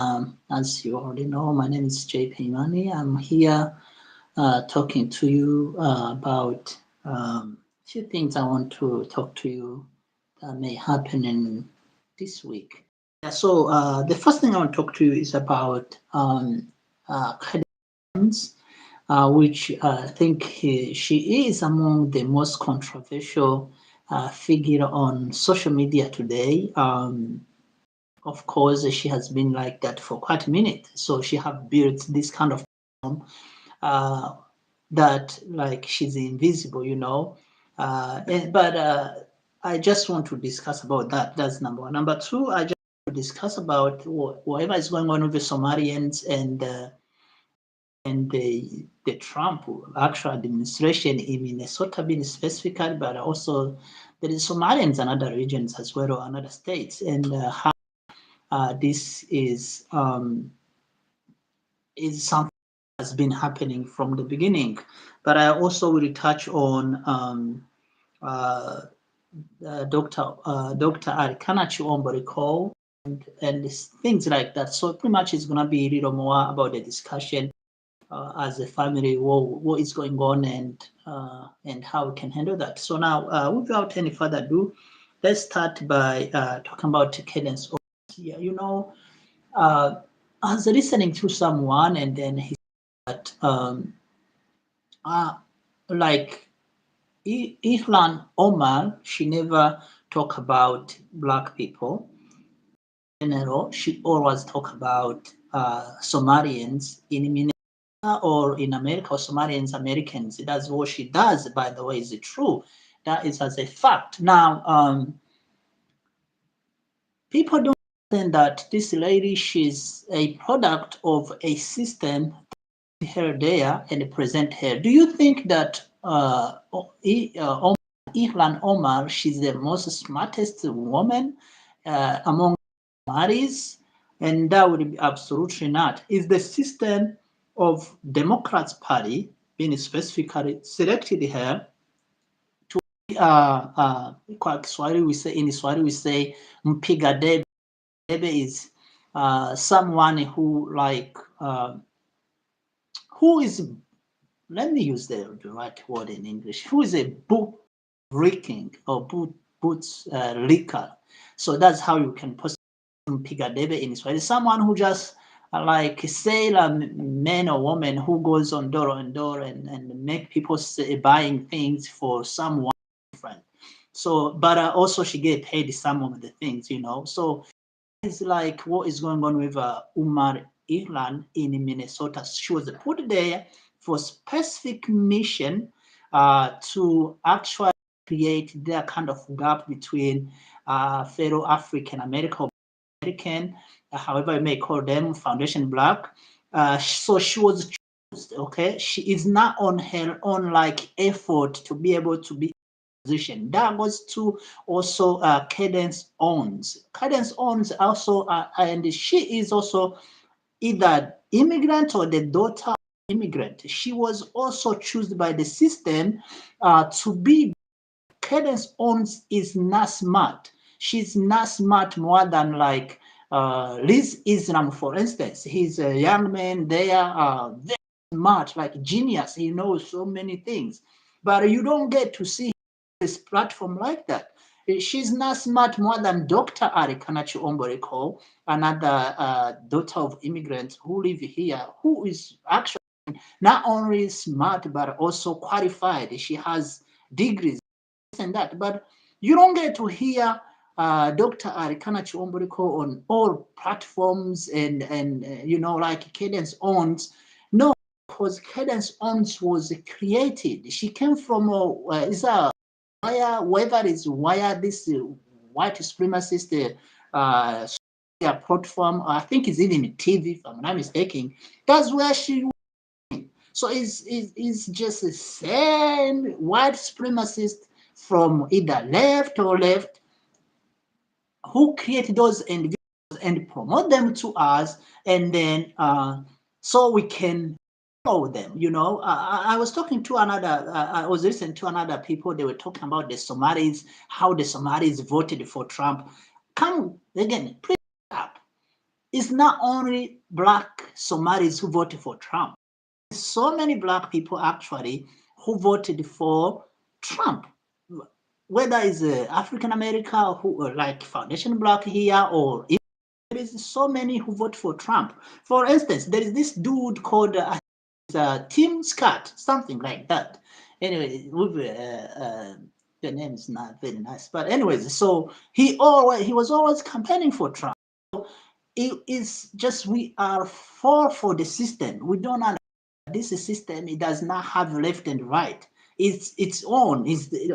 As you already know, my name is JP Money. I'm here talking to you about a few things I want to talk to you that may happen in this week. The first thing I want to talk to you is about Cadance, which I think she is among the most controversial figure on social media today. Of course, she has been like that for quite a minute. So she have built this kind of uh, that like she's invisible, but I just want to discuss about that. That's number one. Number two, I just want to discuss about whatever is going on with the Somalians and the Trump actual administration in Minnesota, being specifically, but also there is Somalians and other regions as well or another states, and how this is something that has been happening from the beginning. But I also will touch on uh, Dr. Arikanachi Omboriko and things like that. So pretty much it's going to be a little more about the discussion as a family, what is going on and how we can handle that. So now, without any further ado, let's start by talking about Cadance. Yeah, I was listening to someone and then he said that uh, like Ihlan Omar, she never talk about black people. In general, she always talk about Somalians in Minnesota or in America, or Somalians, Americans. That's what she does, by the way. Is it true? That is as a fact. Now, people don't understand that this lady, she's a product of a system, her there and present her. Do you think that Ihlan Omar, she's the most smartest woman among Maris? And that would be absolutely not. Is the system of Democrats Party, being specifically selected her to kwa Swahili we say in Swahili we say mpiga debe. Debe is someone who like who is, let me use the right word in English, who is a boot breaking or boots liquor. So that's how you can post Pigadebe in Swahili. Someone who just like sailor man or woman who goes on door and door and make people say, buying things for someone different. So, but also she get paid some of the things. So it's like what is going on with Umar Ihlan in Minnesota. She was put there for specific mission to actually create that kind of gap between fellow African American, however you may call them, foundation black. So she was chosen, okay? She is not on her own like effort to be able to be position. That goes to also Cadance owns. Cadance owns also, and she is also either immigrant or the daughter of immigrant. She was also chosen by the system to be. Cadence owns is not smart. She's not smart more than like Liz Islam, for instance. He's a young man there, very smart, like genius. He knows so many things, but you don't get to see this platform like that. She's not smart more than Dr. Ari Kanachi Omboreko, another daughter of immigrants who live here, who is actually not only smart but also qualified. She has degrees and that, but you don't get to hear Dr. Arikana Chiomboriko on all platforms and like Cadence owns. No, because Cadence owns was created. She came from is a whether it's wire this white supremacist platform. I think it's even TV, if I'm not mistaken. That's where she. So it's just the same white supremacist from either left or left who create those individuals and promote them to us, and then so we can follow them. I was talking to another, I was listening to another people. They were talking about the Somalis, how the Somalis voted for Trump. Come again, please up. it's not only black Somalis who voted for Trump. So many black people actually who voted for Trump, whether it's African America who like Foundation Black here, or there is so many who vote for Trump. For instance, there is this dude called Tim Scott, something like that. Anyway, the name is not very nice, but anyways, so he was always campaigning for Trump. It is just we are for the system. We don't understand this system. It does not have left and right. It's its own.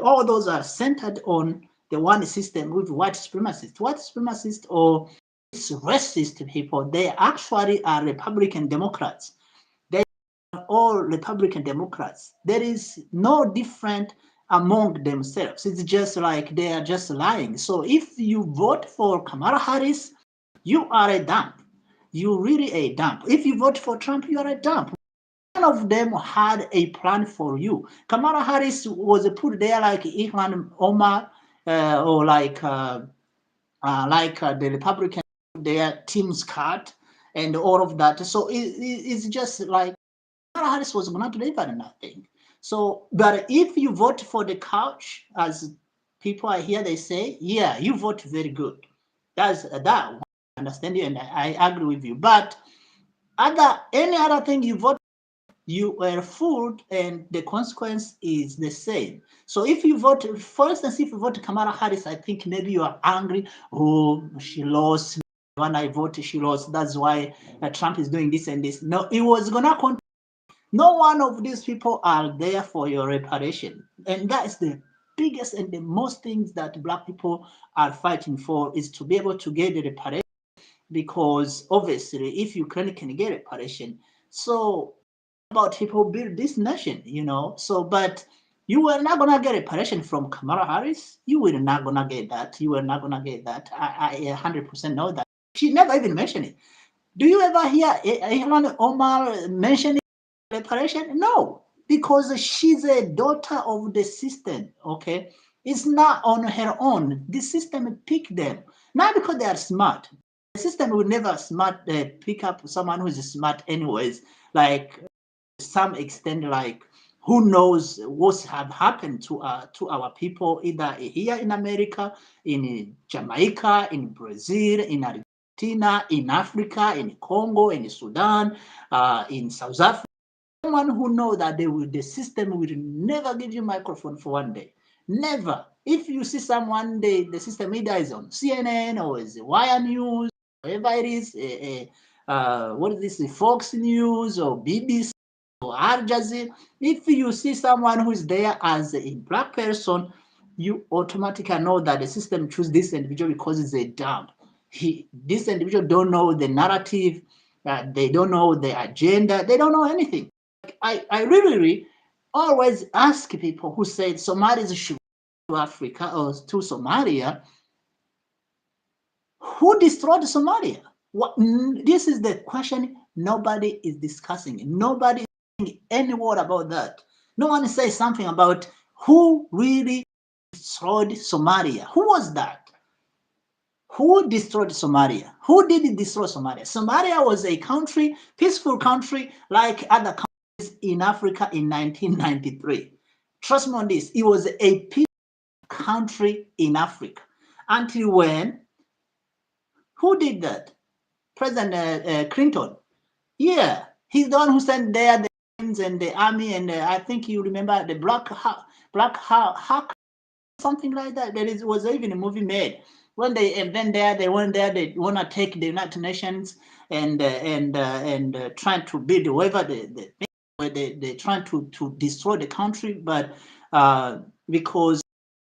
All those are centered on the one system with white supremacists, or racist people. They actually are Republican Democrats. They are all Republican Democrats. There is no different among themselves. It's just like they are just lying. So if you vote for Kamala Harris, you are a dump. You really a dump. If you vote for Trump, you are a dump. None of them had a plan for you. Kamala Harris was put there like Ihlan Omar, or like the Republican, their team's card and all of that. So it's just like Kamala Harris was not deliver nothing. So, but if you vote for the couch, as people I hear they say, yeah, you vote very good. That's that. I understand you, and I agree with you. But any other thing you vote, you were fooled, and the consequence is the same. So if you vote, for instance, if you vote Kamala Harris, I think maybe you are angry. Oh, she lost. When I voted, she lost. That's why Trump is doing this and this. No, it was gonna continue. No one of these people are there for your reparation, and that is the biggest and the most things that black people are fighting for, is to be able to get the reparation, because obviously if Ukraine can get reparation, so about people build this nation, So, but you were not gonna get reparation from Kamala Harris. You were not gonna get that. You were not gonna get that. I 100% know that. She never even mentioned it. Do you ever hear Ihlan Omar mentioning reparation? No, because she's a daughter of the system. Okay, it's not on her own. The system picked them, not because they are smart. The system will never pick up someone who is smart anyways. Like some extent, like who knows what have happened to our people, either here in America, in Jamaica, in Brazil, in Argentina, in Africa, in Congo, in Sudan, in South Africa. Someone who knows that the system will never give you microphone for one day. Never. If you see someone, the system either is on CNN or is Wire News, whatever it is, what is this, Fox News or BBC or Al Jazeera. If you see someone who is there as a black person, you automatically know that the system choose this individual because it's a dump. This individual don't know the narrative, they don't know the agenda, they don't know anything. I really always ask people who say Somalis should go to Africa or to Somalia, who destroyed Somalia? This is the question nobody is discussing. Nobody is saying any word about that. No one says something about who really destroyed Somalia. Who was that? Who destroyed Somalia? Who did destroy Somalia? Somalia was a country, peaceful country, like other countries in Africa in 1993. Trust me on this, it was a peaceful country in Africa. Until when? Who did that? President Clinton. Yeah, he's the one who sent there the and the army, and I think you remember the Black Hawk, something like that. Was even a movie made. When they went there, they want to take the United Nations and trying to build whatever they trying to destroy the country, but because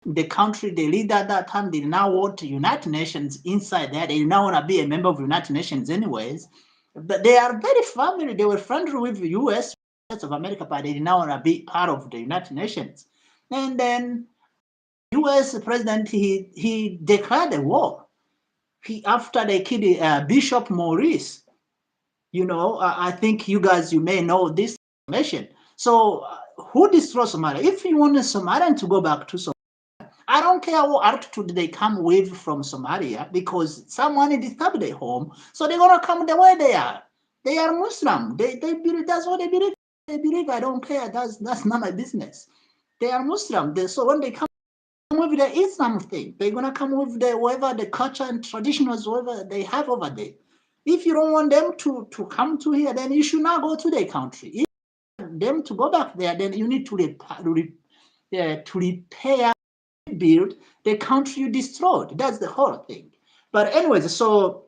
the country, the leader at that time, they now want United Nations inside there. They now want to be a member of United Nations anyways. But they are very family. They were friendly with the US of America, but they now want to be part of the United Nations. And then US president, he declared a war. After they killed Bishop Maurice, I think you may know this information. So who destroyed Somalia? If you want Somalian to go back to Somalia, I don't care what attitude they come with from Somalia because someone disturbed their home, so they're gonna come the way they are. They are Muslim. They believe that's what they believe. They believe I don't care. That's not my business. They are Muslim. So when they come with the Islam thing, they're gonna come with the whatever the culture and traditionals whatever they have over there. If you don't want them to come to here, then you should not go to their country. If you want them to go back there, then you need to repair, build the country you destroyed. That's the whole thing. But anyways, so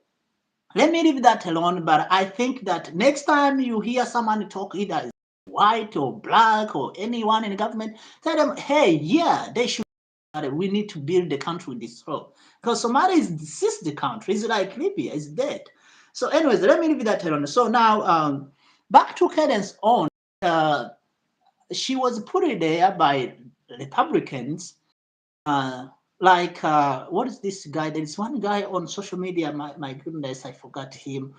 let me leave that alone. But I think that next time you hear someone talk either white or black or anyone in the government, tell them, hey, yeah, they should. We need to build the country we destroyed. Because Somalia is the country. It's like Libya, it's dead. So, anyways, let me leave that alone. So now, back to Cadence on. She was put there by Republicans what is this guy? There is one guy on social media. My goodness, I forgot him.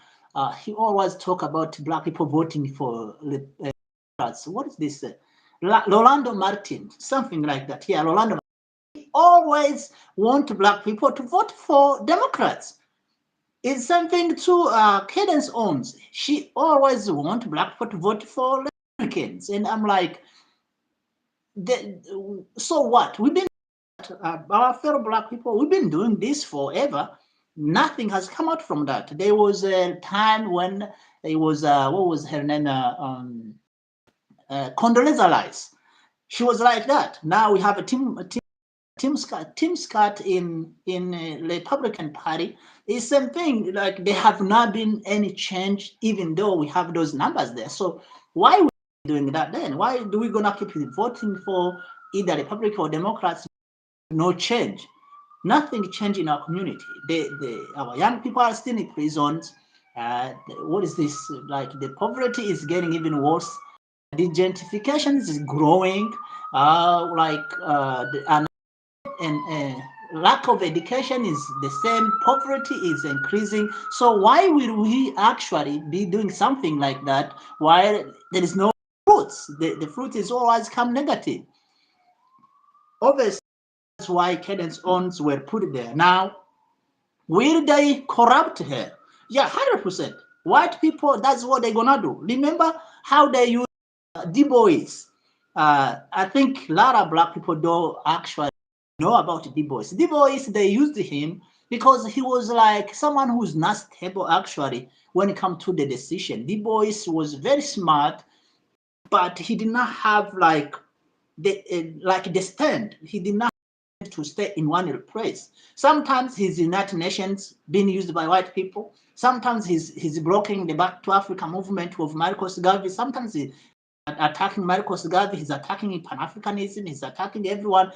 He always talk about black people voting for what is this? Rolando Martin, something like that. Yeah, Rolando. He always want black people to vote for Democrats. It's something to Cadence owns. She always want black people to vote for Republicans, and I'm like, so what? We've been our fellow black people, we've been doing this forever. Nothing has come out from that. There was a time when it was what was her name? Condoleezza Rice. She was like that. Now we have a Tim Scott in Republican Party. It's same thing. Like there have not been any change, even though we have those numbers there. So why are we doing that then? Why do we gonna keep voting for either Republican or Democrats? No change. Nothing changed in our community. Our young people are still in prisons. What is this? Like the poverty is getting even worse. The gentrification is growing. And lack of education is the same. Poverty is increasing. So why will we actually be doing something like that while there is no fruits? The fruit is always come negative. Obviously, that's why Cadence owns were put there. Now, will they corrupt her? Yeah, 100%. White people, that's what they're gonna do. Remember how they use Du Bois. I think a lot of black people don't actually know about Du Bois. Du Bois, they used him because he was like someone who's not stable actually when it comes to the decision. Du Bois was very smart, but he did not have the stand. He did not to stay in one place. Sometimes he's United Nations being used by white people. Sometimes he's blocking the Back to Africa movement of Marcos Garvey. Sometimes he's attacking Marcos Garvey. He's attacking Pan-Africanism. He's attacking everyone.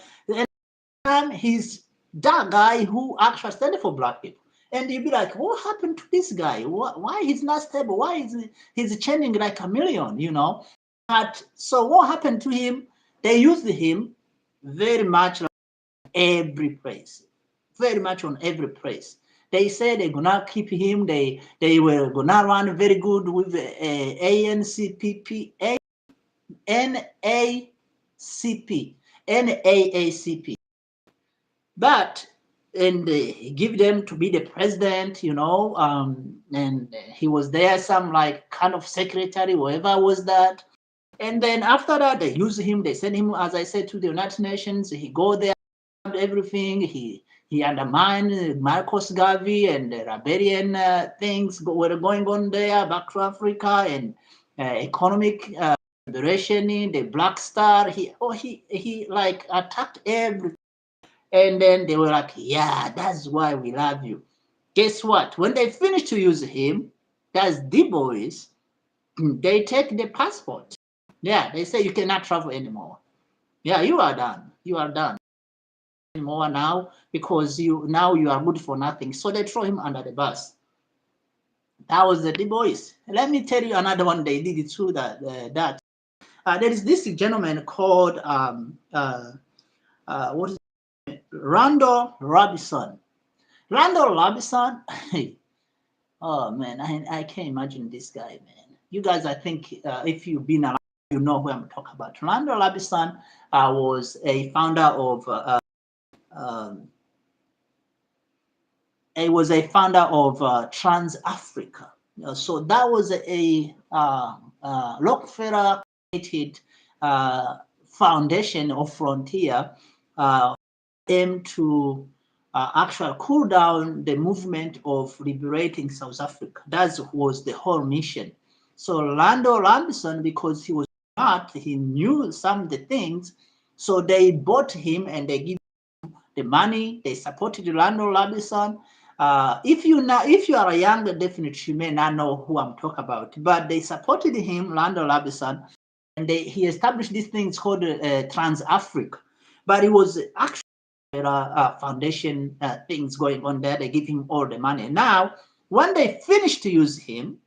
And he's that guy who actually stands for black people. And you'd be like, what happened to this guy? Why he's not stable? Why is he's changing like a million? But so what happened to him? They used him very much every place, very much on every place. They said they're gonna keep him. They were gonna run very good with ANCPP, NAACP, but and give them to be the president, and he was there, some like kind of secretary, whoever was that. And then after that, they use him. They send him, as I said, to the United Nations. He go there. Everything he undermined Marcos Garvey and the Liberian things were going on there back to Africa and economic liberation, the Black Star. He like attacked everything, and then they were like, yeah, that's why we love you. Guess what? When they finish to use him, that's Du Bois. They take the passport. Yeah, they say you cannot travel anymore. Yeah, you are done. You are done. More now because you are good for nothing. So they throw him under the bus. That was the Du Bois. Let me tell you another one they did it too. There is this gentleman called what is it? Randall Robinson. Randall Robinson. Oh man, I can't imagine this guy, man. You guys, I think if you've been around, you know who I'm talking about. Randall Robinson was a founder of um, he was a founder of Trans Africa. So that was a Rockefeller created foundation of Frontier aimed to actually cool down the movement of liberating South Africa. That was the whole mission. So Lando Robinson, because he was smart, he knew some of the things, so they bought him and they give the money. They supported Lando Robinson. If you are a young, definitely you may not know who I'm talking about, but they supported him, Lando Robinson, and he established these things called Trans Africa. But it was actually foundation things going on there. They give him all the money. Now, when they finished to use him,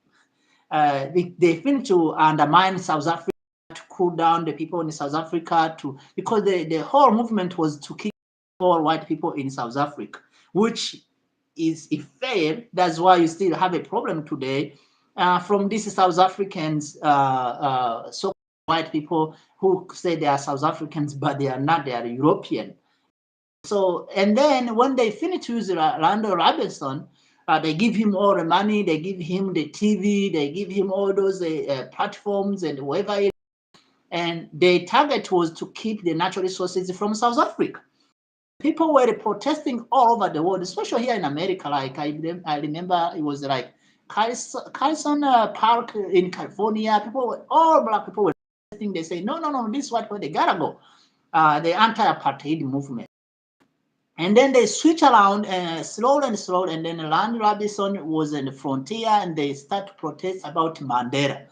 they finished to undermine South Africa, to cool down the people in South Africa, because the whole movement was to kill all white people in South Africa, which is a failed. That's why you still have a problem today from these South Africans, so white people who say they are South Africans, but they are not. They are European. So, and then when they finish with Lando Robinson, they give him all the money, they give him the TV, they give him all those platforms and whatever. And the target was to keep the natural resources from South Africa. People were protesting all over the world, especially here in America. Like I remember it was like Carson Park in California. All black people were protesting. They say, no, this is what they gotta go. The anti-apartheid movement. And then they switch around slowly and slowly. And then Land Robinson was in the frontier and they start to protest about Mandela.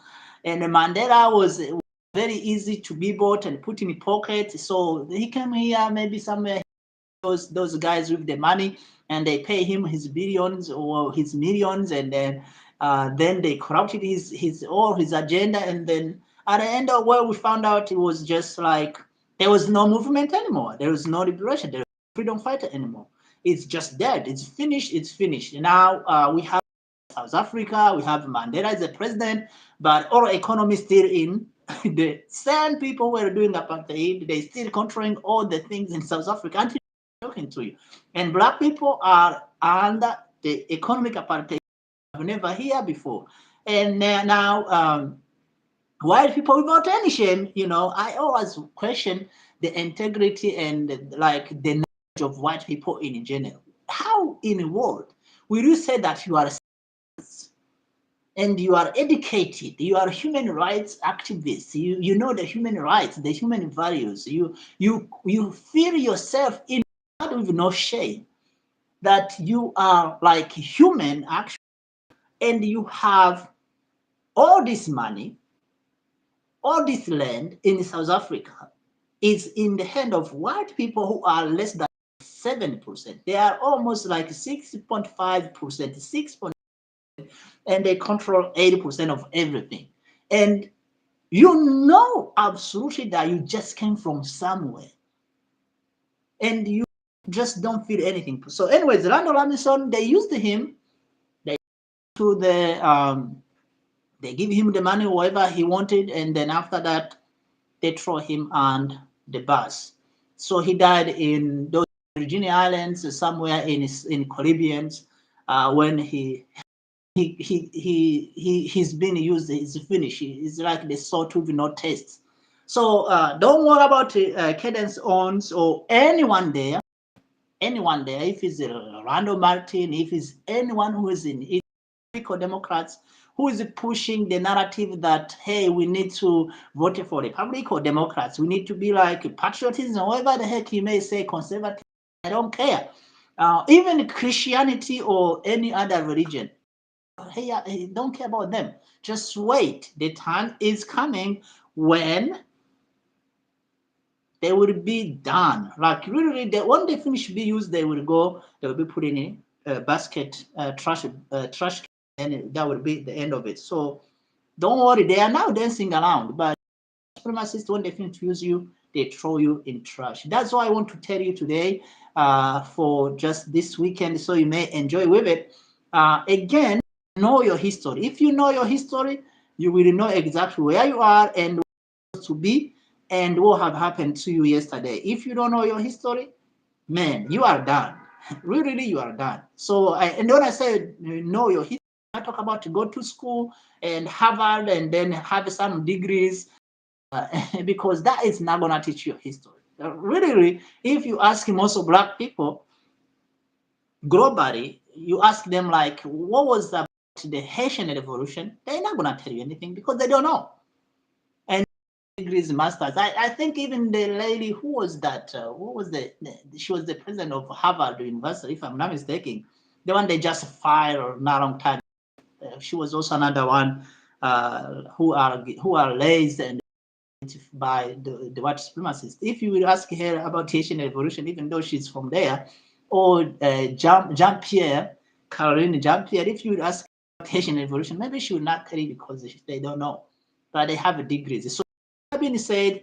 And Mandela was very easy to be bought and put in the pocket. So he came here, maybe somewhere, those guys with the money, and they pay him his billions or his millions. And then they corrupted his agenda. And then at the end of where we found out, it was just like there was no movement anymore. There was no liberation. There was no freedom fighter anymore. It's just dead. It's finished. It's finished. Now we have South Africa. We have Mandela as the president, but our economy is still in the same people who are doing apartheid. They still controlling all the things in South Africa until talking to you. And black people are under the economic apartheid I've never heard before. And now white people without any shame, I always question the integrity and like the knowledge of white people in general. How in the world will you say that you are and you are educated, you are human rights activists, you know the human rights, the human values, you feel yourself in with no shame that you are like human actually, and you have all this money, all this land in South Africa is in the hand of white people who are less than 7%. They are almost like 6.5%, 6. And they control 80% of everything. And you know absolutely that you just came from somewhere. And you just don't feel anything. So anyways, Lando Robinson, they used him. They to they give him the money, whatever he wanted. And then after that, they throw him on the bus. So he died in those Virginia Islands, somewhere in Caribbean, when he's been used. He's finished. It's like the salt with no taste. So don't worry about Cadance owns or anyone there. If it's Randall Martin, if it's anyone who is in Republican Democrats who is pushing the narrative that hey, we need to vote for Republic or Democrats. We need to be like patriotism, whatever the heck you may say, conservative. I don't care. Even Christianity or any other religion. Hey, I don't care about them. Just wait. The time is coming when they will be done. Like really, when they finish be used, they will be put in a basket, trash, and that will be the end of it. So don't worry. They are now dancing around, but supremacists, when they finish to use you, they throw you in trash. That's why I want to tell you today for just this weekend, so you may enjoy with it. Again, know your history. If you know your history, you will know exactly where you are and where to be and what have happened to you yesterday. If you don't know your history, man, you are done. Really, you are done. So, and when I say know your history, I talk about to go to school and Harvard and then have some degrees, because that is not gonna teach you history. Really, if you ask most of black people globally, you ask them like, what was the Haitian Revolution? They're not gonna tell you anything because they don't know. And degrees, masters. I think even the lady who was that, what was she was the president of Harvard University, if I'm not mistaken, the one they just fired not a long time. She was also another one who are raised and by the white supremacists. If you will ask her about Haitian Revolution, even though she's from there, or Jean-Pierre, Caroline Jean-Pierre, if you would ask about Haitian Revolution, maybe she would not tell you because they don't know, but they have degrees. So that being said,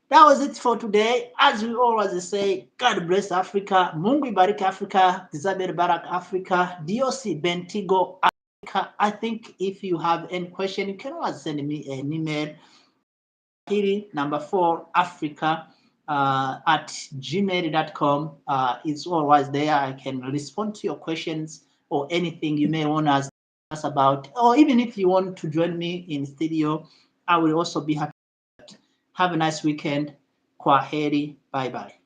that was it for today. As we always say, God bless Africa, Mungu ibariki Africa, Zabel Barak Africa, Diosi Bentigo Africa. I think if you have any question, you can always send me an email. Number 4 Africa at gmail.com. It's always there. I can respond to your questions or anything you may want to ask us about, or even if you want to join me in studio, I will also be happy. Have a nice weekend. Kwaheri. Bye bye.